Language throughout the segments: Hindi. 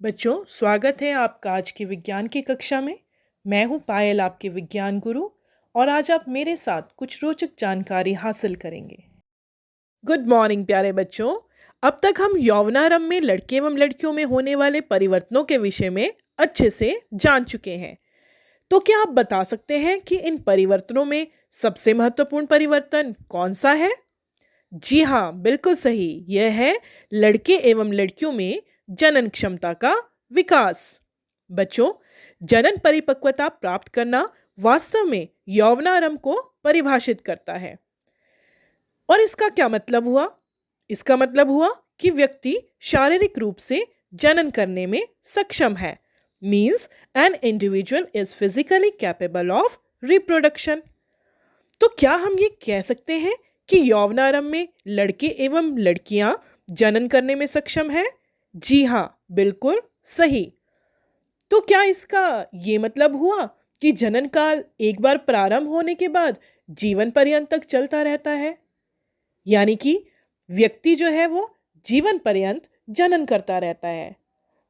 बच्चों, स्वागत है आपका आज की विज्ञान की कक्षा में। मैं हूं पायल, आपके विज्ञान गुरु, और आज आप मेरे साथ कुछ रोचक जानकारी हासिल करेंगे। गुड मॉर्निंग प्यारे बच्चों। अब तक हम यौवनारंभ में लड़के एवं लड़कियों में होने वाले परिवर्तनों के विषय में अच्छे से जान चुके हैं। तो क्या आप बता सकते हैं कि इन परिवर्तनों में सबसे महत्वपूर्ण परिवर्तन कौन सा है? जी हाँ, बिल्कुल सही। यह है लड़के एवं लड़कियों में जनन क्षमता का विकास। बच्चों, जनन परिपक्वता प्राप्त करना वास्तव में यौवनारंभ को परिभाषित करता है। और इसका क्या मतलब हुआ? इसका मतलब हुआ कि व्यक्ति शारीरिक रूप से जनन करने में सक्षम है। Means an individual is physically capable of reproduction. तो क्या हम ये कह सकते हैं कि यौवनारंभ में लड़के एवं लड़कियां जनन करने में सक्षम हैं? जी हाँ, बिल्कुल सही। तो क्या इसका ये मतलब हुआ कि जनन काल एक बार प्रारंभ होने के बाद जीवन पर्यंत तक चलता रहता है? यानी कि व्यक्ति जो है वो जीवन पर्यंत जनन करता रहता है?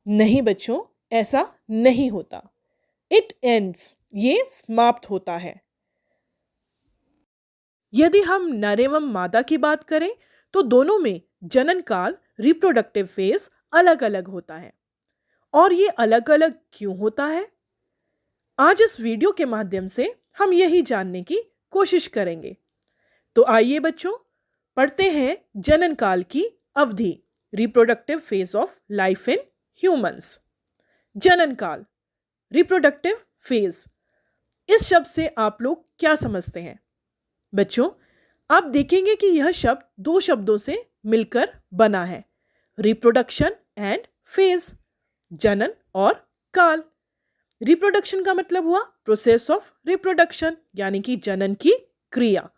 नहीं बच्चों, ऐसा नहीं होता। इट एंड्स, ये समाप्त होता है। यदि हम नर एवं मादा की बात करें तो दोनों में जनन काल, रिप्रोडक्टिव फेज अलग अलग होता है। और ये अलग अलग क्यों होता है? आज इस वीडियो के माध्यम से हम यही जानने की कोशिश करेंगे। तो आइए बच्चों, पढ़ते हैं जनन काल की अवधि, reproductive phase of life in humans. जनन काल, रिप्रोडक्टिव फेज, इस शब्द से आप लोग क्या समझते हैं? बच्चों, आप देखेंगे कि यह शब्द दो शब्दों से मिलकर बना है, रिप्रोडक्शन एंड फेज, जनन और काल। रिप्रोडक्शन का मतलब हुआ प्रोसेस ऑफ रिप्रोडक्शन, यानी कि जनन की क्रिया,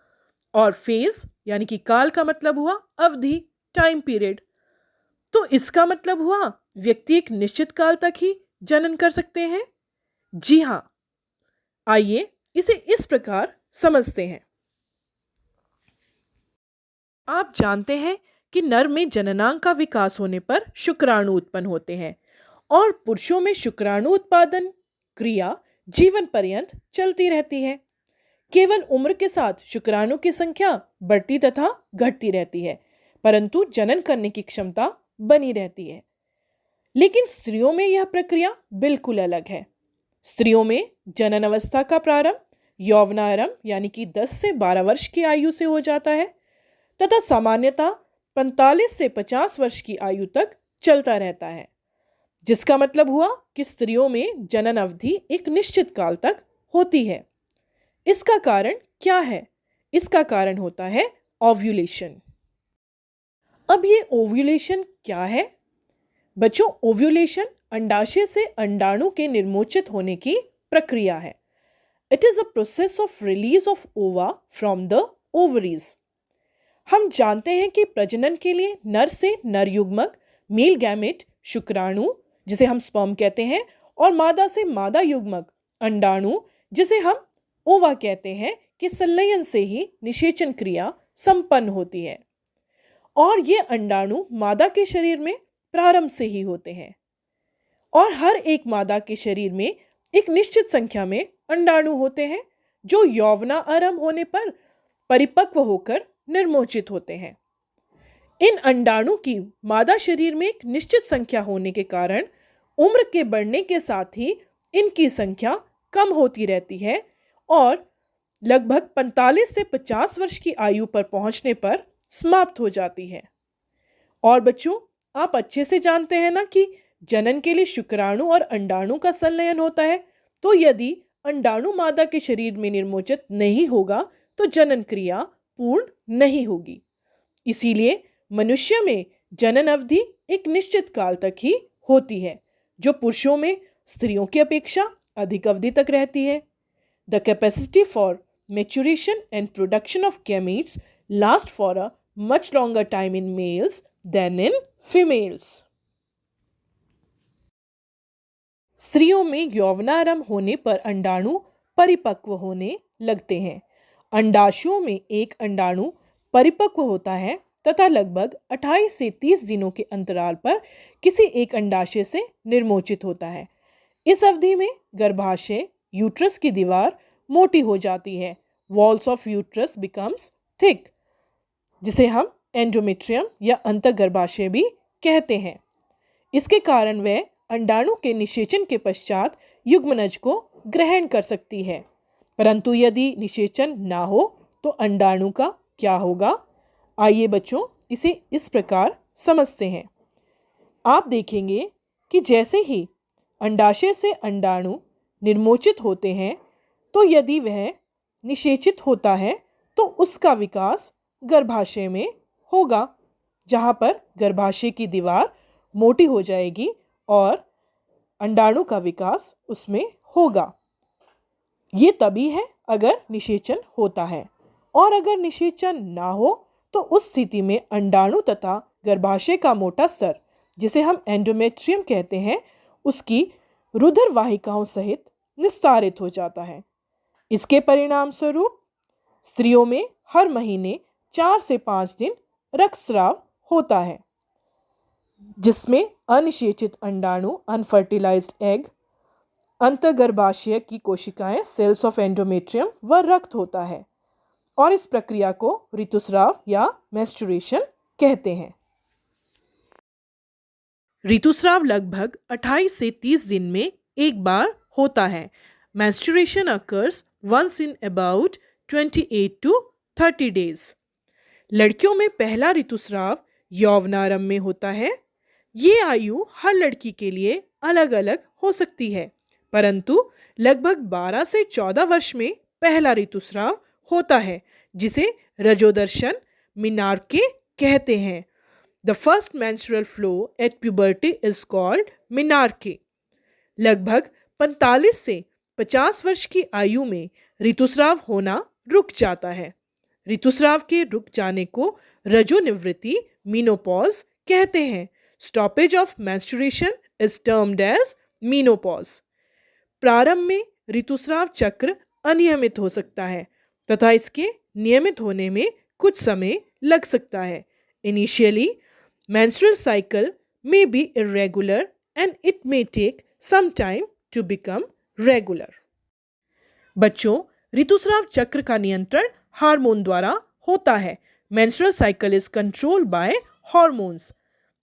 और फेज यानी कि काल का मतलब हुआ अवधि, टाइम पीरियड। तो इसका मतलब हुआ व्यक्ति एक निश्चित काल तक ही जनन कर सकते हैं। जी हाँ, आइए इसे इस प्रकार समझते हैं। आप जानते हैं कि नर में जननांग का विकास होने पर शुक्राणु उत्पन्न होते हैं और पुरुषों में शुक्राणु उत्पादन क्रिया जीवन पर्यंत चलती रहती है। केवल उम्र के साथ शुक्राणु की संख्या बढ़ती तथा घटती रहती है, परंतु जनन करने की क्षमता बनी रहती है। लेकिन स्त्रियों में यह प्रक्रिया बिल्कुल अलग है। स्त्रियों में जनन अवस्था का प्रारंभ यौवनारंभ यानी कि 10 से 12 वर्ष की आयु से हो जाता है तथा सामान्यतः 45 से 50 वर्ष की आयु तक चलता रहता है, जिसका मतलब हुआ कि स्त्रियों में जनन अवधि एक निश्चित काल तक होती है। इसका कारण क्या है? इसका कारण होता है ओव्यूलेशन। अब ये ओव्यूलेशन क्या है? बच्चों, ओव्यूलेशन अंडाशय से अंडाणु के निर्मोचित होने की प्रक्रिया है। It is a process of release of ओवा फ्रॉम द ओवरीज। हम जानते हैं कि प्रजनन के लिए नर से नर युग्मक मेल गैमेट शुक्राणु, जिसे हम स्पर्म कहते हैं, और मादा से मादा युग्मक अंडाणु, जिसे हम ओवा कहते हैं, कि संलयन से ही निषेचन क्रिया संपन्न होती है। और ये अंडाणु मादा के शरीर में प्रारंभ से ही होते हैं और हर एक मादा के शरीर में एक निश्चित संख्या में अंडाणु होते हैं जो यौवनारंभ होने पर परिपक्व होकर निर्मोचित होते हैं। इन अंडाणु की मादा शरीर में एक निश्चित संख्या होने के कारण उम्र के बढ़ने के साथ ही इनकी संख्या कम होती रहती है और लगभग 45 से 50 वर्ष की आयु पर पहुंचने पर समाप्त हो जाती है। और बच्चों, आप अच्छे से जानते हैं ना कि जनन के लिए शुक्राणु और अंडाणु का संलयन होता है। तो यदि अंडाणु मादा के शरीर में निर्मोचित नहीं होगा तो जनन क्रिया पूर्ण नहीं होगी। इसीलिए मनुष्य में जनन अवधि एक निश्चित काल तक ही होती है, जो पुरुषों में स्त्रियों की अपेक्षा अधिक अवधि तक रहती है। The capacity for maturation and production of gametes last for a much longer time in males than in females. स्त्रियों में यौवनारंभ होने पर अंडाणु परिपक्व होने लगते हैं। अंडाशयों में एक अंडाणु परिपक्व होता है तथा लगभग 28 से 30 दिनों के अंतराल पर किसी एक अंडाशय से निर्मोचित होता है। इस अवधि में गर्भाशय यूट्रस की दीवार मोटी हो जाती है। Walls of uterus becomes thick, जिसे हम एंडोमेट्रियम या अंतःगर्भाशय भी कहते हैं। इसके कारण वह अंडाणु के निषेचन के पश्चात युग्मनज को ग्रहण कर सकती है। परंतु यदि निषेचन ना हो तो अंडाणु का क्या होगा? आइए बच्चों इसे इस प्रकार समझते हैं। आप देखेंगे कि जैसे ही अंडाशय से अंडाणु निर्मोचित होते हैं तो यदि वह निषेचित होता है तो उसका विकास गर्भाशय में होगा, जहाँ पर गर्भाशय की दीवार मोटी हो जाएगी और अंडाणु का विकास उसमें होगा। ये तभी है अगर निषेचन होता है, और अगर निषेचन ना हो तो उस स्थिति में अंडाणु तथा गर्भाशय का मोटा स्तर, जिसे हम एंडोमेट्रियम कहते हैं, उसकी रुधिर वाहिकाओं सहित निस्तारित हो जाता है। इसके परिणाम स्वरूप स्त्रियों में हर महीने 4 से 5 दिन रक्तस्राव होता है, जिसमें अनिषेचित अंडाणु अनफर्टिलाइज्ड एग, अंतर्गर्भाशय की कोशिकाएं सेल्स ऑफ एंडोमेट्रियम व रक्त होता है, और इस प्रक्रिया को ऋतुस्राव या मेंस्ट्रुएशन कहते हैं। ऋतुस्राव लगभग 28 से 30 दिन में एक बार होता है। Menstruation occurs once in about 28 to 30 days। लड़कियों में पहला ऋतुस्राव यौवनारंभ में होता है। ये आयु हर लड़की के लिए अलग अलग हो सकती है, परंतु लगभग 12 से 14 वर्ष में पहला ऋतुस्राव होता है, जिसे रजोदर्शन मिनार्के कहते हैं। The first menstrual flow at puberty is called मिनार्के। लगभग 45 से 50 वर्ष की आयु में ऋतुस्राव होना रुक जाता है। ऋतुस्राव के रुक जाने को रजोनिवृत्ति मीनोपॉज कहते हैं। Stoppage of menstruation is termed as menopause. प्रारंभ में ऋतुस्राव चक्र अनियमित हो सकता है तथा इसके नियमित होने में कुछ समय लग सकता है। Initially menstrual cycle may be irregular and it may take some time to become regular। बच्चों, ऋतुस्राव चक्र का नियंत्रण हार्मोन द्वारा होता है। menstrual cycle is controlled by hormones।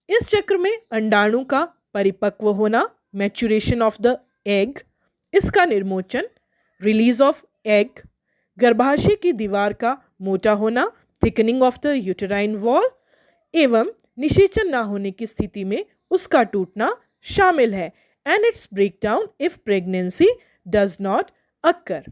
इस चक्र में अंडाणु का परिपक्व होना, maturation of the egg, इसका निर्मोचन, release of egg, गर्भाशय की दीवार का मोटा होना, thickening of the uterine wall, एवं निषेचन ना होने की स्थिति में उसका टूटना शामिल है। And it's breakdown if pregnancy does not occur.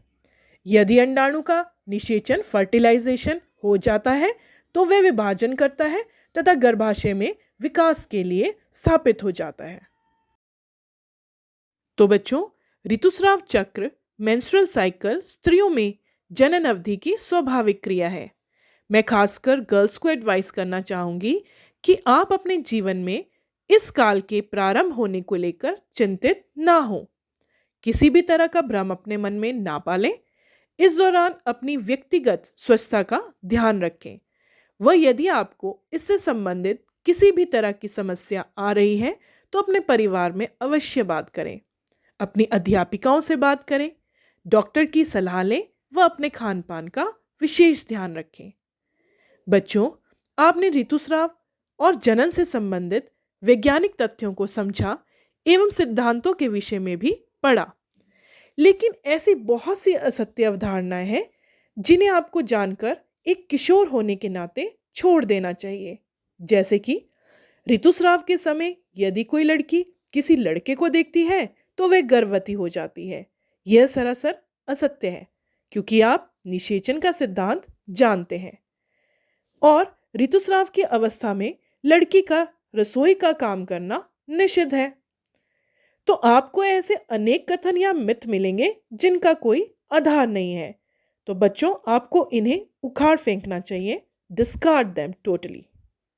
यदि अंडाणु का निषेचन फर्टिलाइजेशन हो जाता है तो वह विभाजन करता है तथा गर्भाशय में विकास के लिए स्थापित हो जाता है। तो बच्चों, ऋतुस्राव चक्र मेंस्ट्रुअल साइकिल स्त्रियों में जनन अवधि की स्वाभाविक क्रिया है। मैं खासकर गर्ल्स को एडवाइस करना चाहूँगी कि आप अपने जीवन में इस काल के प्रारंभ होने को लेकर चिंतित ना हो। किसी भी तरह का भ्रम अपने मन में ना पालें। इस दौरान अपनी व्यक्तिगत स्वच्छता का ध्यान रखें। वह यदि आपको इससे संबंधित किसी भी तरह की समस्या आ रही है तो अपने परिवार में अवश्य बात करें। अपनी अध्यापिकाओं से बात करें, डॉक्टर की सलाह लें व अपने खान पान का विशेष ध्यान रखें। बच्चों, आपने ऋतुस्राव और जनन से संबंधित वैज्ञानिक तथ्यों को समझा एवं सिद्धांतों के विषय में भी पढ़ा, लेकिन ऐसी बहुत सी असत्य अवधारणाएं हैं जिन्हें आपको जानकर एक किशोर होने के नाते छोड़ देना चाहिए। जैसे कि ऋतुस्राव के समय यदि कोई लड़की किसी लड़के को देखती है तो वह गर्भवती हो जाती है। यह सरासर असत्य है, क्योंकि आप निषेचन का सिद्धांत जानते हैं। और ऋतुस्राव की अवस्था में लड़की का रसोई का काम करना निषिद्ध है। तो आपको ऐसे अनेक कथन या मिथ मिलेंगे जिनका कोई आधार नहीं है। तो बच्चों, आपको इन्हें उखाड़ फेंकना चाहिए। Discard them totally.